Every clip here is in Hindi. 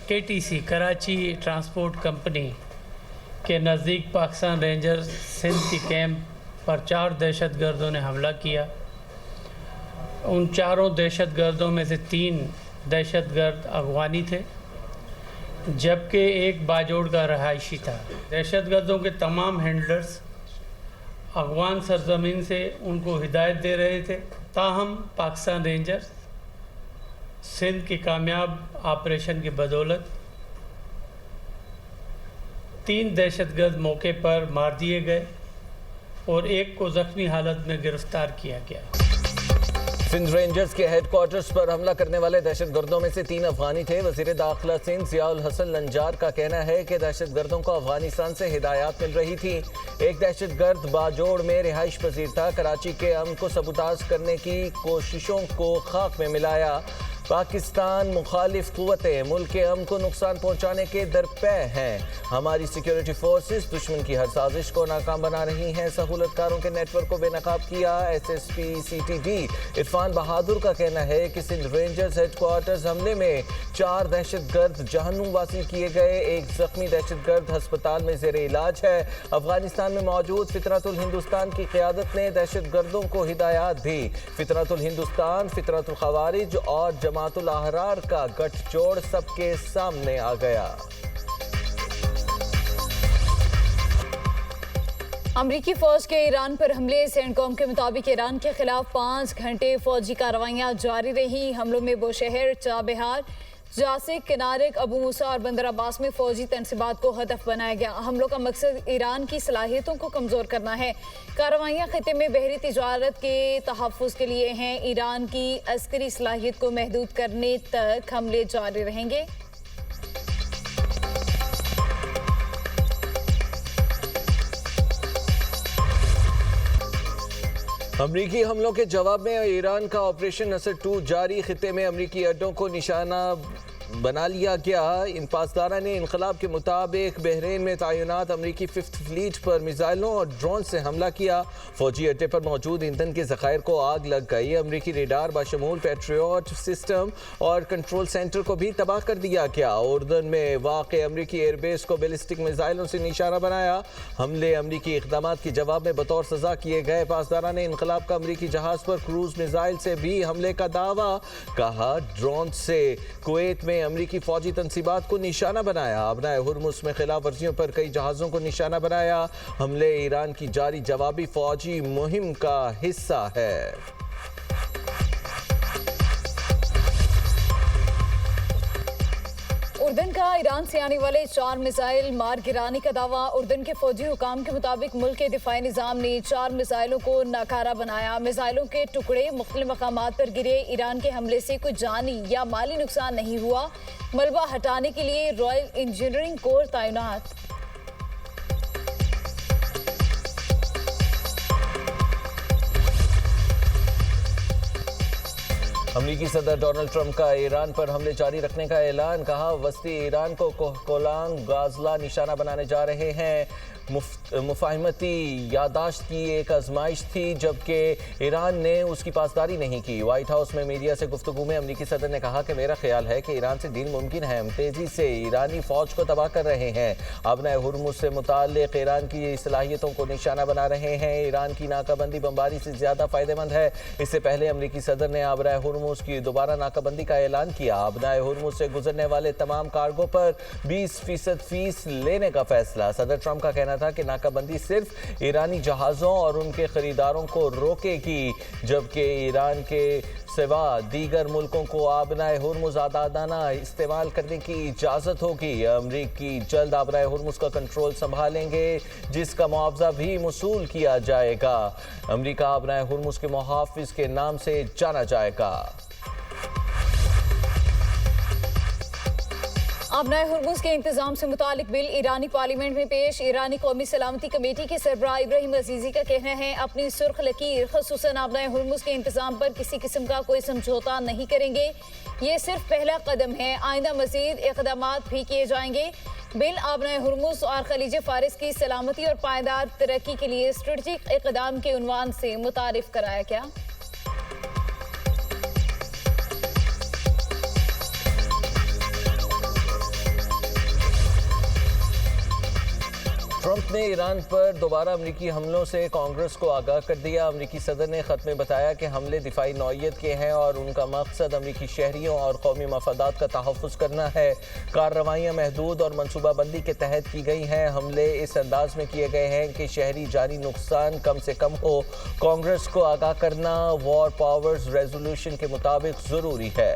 KTC कराची ट्रांसपोर्ट कंपनी के नज़दीक पाकिस्तान रेंजर्स सिंध के कैंप पर 4 दहशतगर्दों ने हमला किया। उन चारों दहशतगर्दों में से 3 दहशतगर्द अफगानी थे, जबकि एक बाजोड़ का रहायशी था। दहशतगर्दों के तमाम हैंडलर्स अफगान सरजमीन से उनको हिदायत दे रहे थे। ताहम पाकिस्तान रेंजर्स सिंध के कामयाब ऑपरेशन की बदौलत 3 दहशतगर्द मौके पर मार दिए गए और एक को ज़ख्मी हालत में गिरफ्तार किया गया। सिंध रेंजर्स के हेडक्वार्टर्स पर हमला करने वाले दहशतगर्दों में से 3 अफगानी थे। वज़ीर दाखिला सिंध ज़ियाउल हसन लंजार का कहना है कि दहशतगर्दों को अफगानिस्तान से हिदायत मिल रही थी। एक दहशतगर्द बाजोड़ में रिहाइश पजीर था। कराची के अमन को सबूताज करने की कोशिशों को खाक में मिलाया। पाकिस्तान मुखालिफ कुव्वतें मुल्क के अमन को नुकसान पहुंचाने के दरपे हैं। हमारी सिक्योरिटी फोर्सेस दुश्मन की हर साजिश को नाकाम बना रही हैं। सहूलतकारों के नेटवर्क को बेनकाब किया। SSP CTD इरफान बहादुर का कहना है कि सिंध रेंजर्स हेडक्वार्टर्स हमले में 4 दहशतगर्द जहन्नुम वासी किए गए। एक जख्मी दहशतगर्द अस्पताल में ज़ेरे इलाज है। अफगानिस्तान में मौजूद फितरतुल हिंदुस्तान की क़यादत ने दहशतगर्दों को हिदायत दी। फितरतुल हिंदुस्तान, फितरतुल खवारिज और जमातुल अहरार का गठजोड़ सबके सामने आ गया। अमरीकी फौज के ईरान पर हमले। सेंटकॉम के मुताबिक ईरान के खिलाफ 5 घंटे फौजी कार्रवाइयाँ जारी रही। हमलों में बुशहर, चाबहार, जासिक, किनारिक, अबू मूसा और बंदर अब्बास में फौजी तनसीबात को हदफ बनाया गया। हमलों का मकसद ईरान की सलाहियतों को कमज़ोर करना है। कार्रवाइयाँ खिते में बहरी तिजारत के तहफ़्फ़ुज़ के लिए हैं। ईरान की अस्करी सलाहियत को महदूद करने तक हमले जारी रहेंगे। अमरीकी हमलों के जवाब में ईरान का ऑपरेशन नसर 2 जारी। खिते में अमरीकी अड्डों को निशाना बना लिया गया। इन पासदारा ने इनकलाब के मुताबिक बहरीन में तैनात अमरीकी 5th फ्लीट पर मिसाइलों और ड्रोन से हमला किया। फौजी अड्डे पर मौजूद ईंधन के ज़खायर को आग लग गई। अमरीकी रेडार बाशमूल पैट्रियट सिस्टम और कंट्रोल सेंटर को भी तबाह कर दिया गया। उर्दन में वाक़ अमरीकी एयरबेस को बैलिस्टिक मिसाइलों से निशाना बनाया। हमले अमरीकी इक़दाम के जवाब में बतौर सज़ा किए गए। पासदारा ने इनकलाब का अमरीकी जहाज़ पर क्रूज़ मिसाइल से भी हमले का दावा कहा। ड्रोन से कुवैत में अमरीकी फौजी तनसीबात को निशाना बनाया। अपनाए हुर्मुज़ में खिलाफ वर्जियों पर कई जहाज़ों को निशाना बनाया। हमले ईरान की जारी जवाबी फौजी मुहिम का हिस्सा है। उर्दन का ईरान से आने वाले 4 मिसाइल मार गिराने का दावा। उर्दन के फौजी हुकाम के मुताबिक मुल्क के दिफाई निज़ाम ने 4 मिसाइलों को नाकारा बनाया। मिसाइलों के टुकड़े मुख्तलिफ मकामात पर गिरे। ईरान के हमले से कोई जानी या माली नुकसान नहीं हुआ। मलबा हटाने के लिए रॉयल इंजीनियरिंग कोर तैनात। अमरीकी सदर डोनाल्ड ट्रंप का ईरान पर हमले जारी रखने का ऐलान। कहा वस्ती ईरान को कोलांग गाजला निशाना बनाने जा रहे हैं। मुफाहमती यादाश्त की एक आजमाइश थी, जबकि ईरान ने उसकी पासदारी नहीं की। वाइट हाउस में मीडिया से गुफ्तगू में अमरीकी सदर ने कहा कि मेरा ख्याल है कि ईरान से डील मुमकिन है। हम तेज़ी से ईरानी फ़ौज को तबाह कर रहे हैं। अपने हुर्मुज़ से मुताल्लिक़ ईरान की सलाहियतों को निशाना बना रहे हैं। ईरान की नाकाबंदी बमबारी से ज़्यादा फ़ायदेमंद है। इससे पहले अमरीकी सदर ने आबराए हुर्मुज़ की दोबारा नाकाबंदी का ऐलान किया। आबराए हुर्मुज़ से गुजरने वाले तमाम कार्गो पर 20% फीस लेने का फैसला। सदर ट्रंप का कहना था कि नाकाबंदी सिर्फ ईरानी जहाज़ों और उनके खरीदारों को रोकेगी, जबकि ईरान के सिवा दीगर मुल्कों को आबराए हुर्मुज़ आज़ादाना इस्तेमाल करने की इजाज़त होगी। अमरीकी जल्द आबराए हुर्मुज़ का कंट्रोल संभालेंगे, जिसका मुआवजा भी वसूल किया जाएगा। अमरीका आबराए हुर्मुज़ के मुहाफ़िज़ के नाम से जाना जाएगा। आबनाए हुर्मुज़ के इंतजाम से मुतालिक बिल ईरानी पार्लियामेंट में पेश। ईरानी कौमी सलामती कमेटी के सरबराह इब्राहिम अजीज़ी का कहना है अपनी सुर्ख लकीर खसूसन आबनाए हुर्मुज़ के इंतजाम पर किसी किस्म का कोई समझौता नहीं करेंगे। ये सिर्फ पहला कदम है, आइंदा मज़ीद इक़दामात भी किए जाएंगे। बिल आबनाए हुर्मुज़ और खलीज फारिस की सलामती और पायदार तरक्की के लिए स्ट्रेटजिक इक़दाम के उन्वान से मुतारिफ कराया गया। ने ईरान पर दोबारा अमरीकी हमलों से कांग्रेस को आगाह कर दिया। अमरीकी सदर ने खत में बताया कि हमले दिफाई नौइयत के हैं और उनका मकसद अमरीकी शहरियों और कौमी मफादात का तहफ़्फ़ुज़ करना है। कार्रवाइयाँ महदूद और मनसूबाबंदी के तहत की गई हैं। हमले इस अंदाज में किए गए हैं कि शहरी जानी नुकसान कम से कम हो। कांग्रेस को आगाह करना वॉर पावर्स रेजोल्यूशन के मुताबिक ज़रूरी है।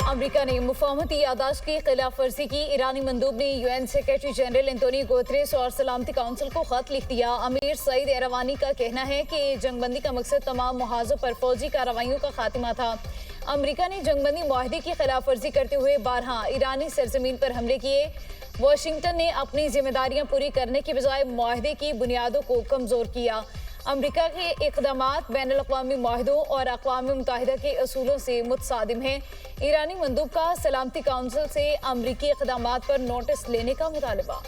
अमेरिका ने मुफाहमती यादाश्त की खिलाफ वर्जी की। ईरानी मंदूब ने UN secretary general Antonio Guterres और सलामती काउंसिल को खत लिख दिया। अमीर सईद एरवानी का कहना है कि जंगबंदी का मकसद तमाम मुहाजों पर फौजी कार्रवाइयों का खात्मा था। अमेरिका ने जंगबंदी मुआहदे की खिलाफ वर्जी करते हुए 12 ईरानी सरजमीन पर हमले किए। वाशिंगटन ने अपनी जिम्मेदारियां पूरी करने की बजाय मुआहदे की बुनियादों को कमजोर किया। अमेरिका के इक़दामात बैनुल-अक़वामी मुआहदों और अक़वाम मुत्तहिदा के असूलों से मुतसादिम हैं। ईरानी मंदूब का सलामती काउंसिल से अमरीकी इक़दामात पर नोटिस लेने का मुतालबा।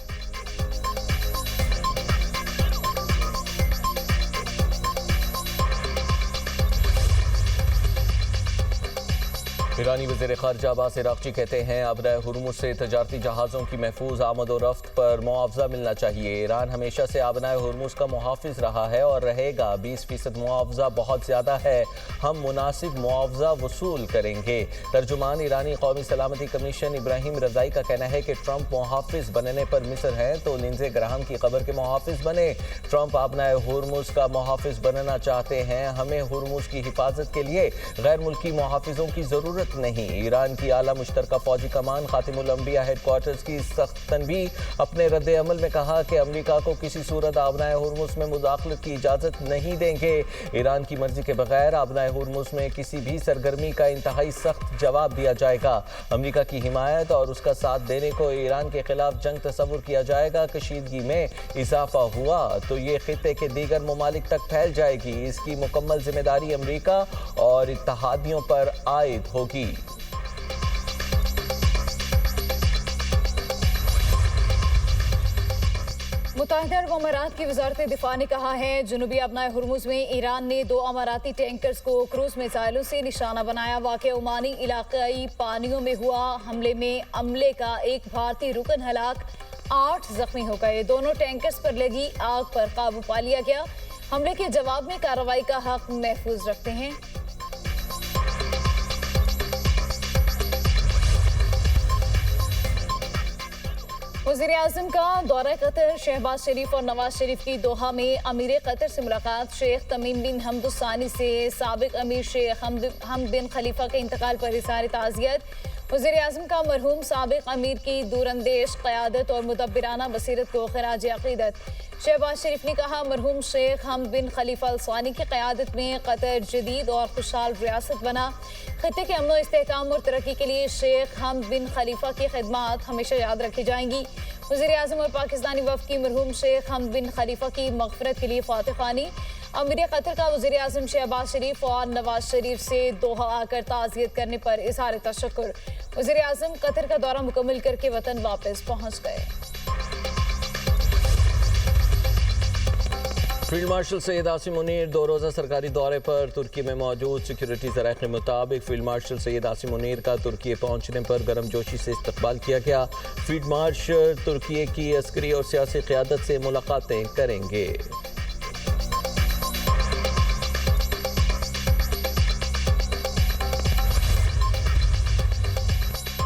ईरानी वज़ीर ख़ारिजा अब्बास इराक़ची कहते हैं अब हुर्मुज़ से तजारती जहाज़ों की महफूज आमद और रफ्त पर मुआवजा मिलना चाहिए। ईरान हमेशा से आबनाए हुर्मुज़ का मुहाफ़िज़ रहा है और रहेगा। 20% मुआवजा बहुत ज़्यादा है, हम मुनासिब मुआवजा वसूल करेंगे। तर्जुमान ईरानी कौमी सलामती कमीशन इब्राहिम रज़ाई का कहना है कि ट्रंप मुहाफ़िज़ बनने पर मिस्र हैं तो लिंडसे ग्राहम की खबर के मुहाफ़िज़ बने। ट्रंप आबनाए हुर्मुज़ का मुहाफ़िज़ बनना चाहते हैं। हमें हुर्मुज़ की हिफाजत के लिए गैर मुल्की मुहाफ़िज़ों की ज़रूरत नहीं। ईरान की आला मुश्तरका फौजी कमान खातिमुल अंबिया हेडक्वार्टर्स की सख्त तनबीह अपने रद्द अमल में कहा कि अमेरिका को किसी सूरत आबनाए हुर्मुज़ में मुदाखलत की इजाज़त नहीं देंगे। ईरान की मर्जी के बगैर आबनाए हुर्मुज़ में किसी भी सरगर्मी का इंतहाई सख्त जवाब दिया जाएगा। अमेरिका की हिमायत और उसका साथ देने को ईरान के खिलाफ जंग तस्वुर किया जाएगा। कशीदगी में इजाफा हुआ तो ये खित्ते के दीगर ममालिक तक फैल जाएगी। इसकी मुकम्मल जिम्मेदारी अमेरिका और इत्तहादियों पर आयद होगी। मुत्तहिदा अरब अमारात की वजारत दिफा ने कहा है जनूबी अपनाए हुर्मुज़ में ईरान ने 2 अमाराती टैंकर्स को क्रूज मिसाइलों से निशाना बनाया। वाक़या ओमानी इलाकाई पानियों में हुआ। हमले में अमले का एक भारतीय रुकन हलाक, 8 जख्मी हो गए। दोनों टैंकर्स पर लगी आग पर काबू पा लिया गया। हमले के जवाब में कार्रवाई का हक महफूज रखते हैं। वज़ीर आज़म का दौरा कतर। शहबाज शरीफ और नवाज शरीफ की दोहा में अमीर कतर से मुलाकात। शेख तमीम बिन हमद अल सानी से साबिक अमीर शेख हमद बिन खलीफा के इंतकाल पर इज़हार ताज़ियत। वज़ीर आज़म का मरहूम साबिक अमीर की दूरंदेश क़यादत और मुदब्बिराना बसीरत को ख़राज अक़ीदत। शहबाज शरीफ ने कहा मरहूम शेख हमद बिन खलीफा अल सानी की क़यादत में कतर जदीद और खुशहाल रियासत बना। खित्ते के अमन इस्तेहकाम और तरक्की के लिए शेख हमद बिन खलीफा की खिदमात हमेशा याद रखी जाएंगी। वज़ीर आज़म और पाकिस्तानी वफ़द की मरहूम शेख हमद बिन खलीफा की मग़फ़िरत के लिए फ़ातिहानी। अमीर कतर का वज़ीर आज़म शहबाज शरीफ और नवाज शरीफ से दोहा आकर ताज़ियत करने पर इज़हार तशक्कुर। वज़ीर आज़म कतर का दौरा मुकम्मल करके वतन वापस पहुँच गए। फील्ड मार्शल सैयद आसिम मुनीर 2 रोज़ा सरकारी दौरे पर तुर्की में मौजूद। सिक्योरिटी ज़राए के मुताबिक फील्ड मार्शल सैयद आसिम मुनीर का तुर्की पहुंचने पर गर्मजोशी से इस्तकबाल किया गया। फील्ड मार्शल तुर्की की अस्करी और सियासी क़यादत से मुलाकातें करेंगे।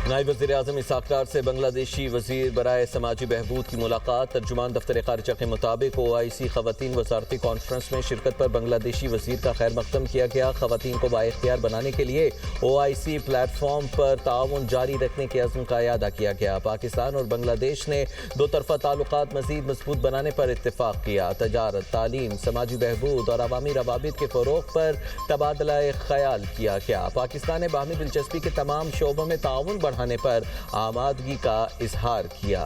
नायब वज़ीर आज़म इसहाक़ डार से बांग्लादेशी वज़ीर बराए समाजी बहबूद की मुलाकात। तर्जुमान दफ्तर ख़ारिजा के मुताबिक OIC ख़वातीन वज़ारती कॉन्फ्रेंस में शिरकत पर बांग्लादेशी वज़ीर का खैर मक़दम किया गया। ख़वातीन को बाइख्तियार बनाने के लिए OIC प्लेटफॉर्म पर ताउन जारी रखने के अज़्म का इयादा किया गया। पाकिस्तान और बांग्लादेश ने 2 तरफ़ा ताल्लुकात मज़ीद मज़बूत बनाने पर इत्तेफ़ाक़ किया। तजारत, तालीम, समाजी बहबूद और अवामी रवाबित के फ़रोग़ पर तबादला ख़याल किया गया। पाकिस्तान ने बाहमी दिलचस्पी के तमाम शोबों में ताउन बढ़ाने पर आमादगी का इजहार किया।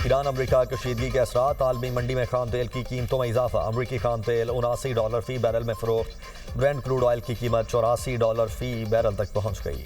ईरान अमरीका कशीदगी के असरात। आलमी मंडी में खाम तेल की कीमतों में इजाफा। अमरीकी खाम तेल $79 फ़ी बैरल में फ़रोख्त। ब्रेंट क्रूड ऑयल की कीमत $84 फ़ी बैरल तक पहुँच गई।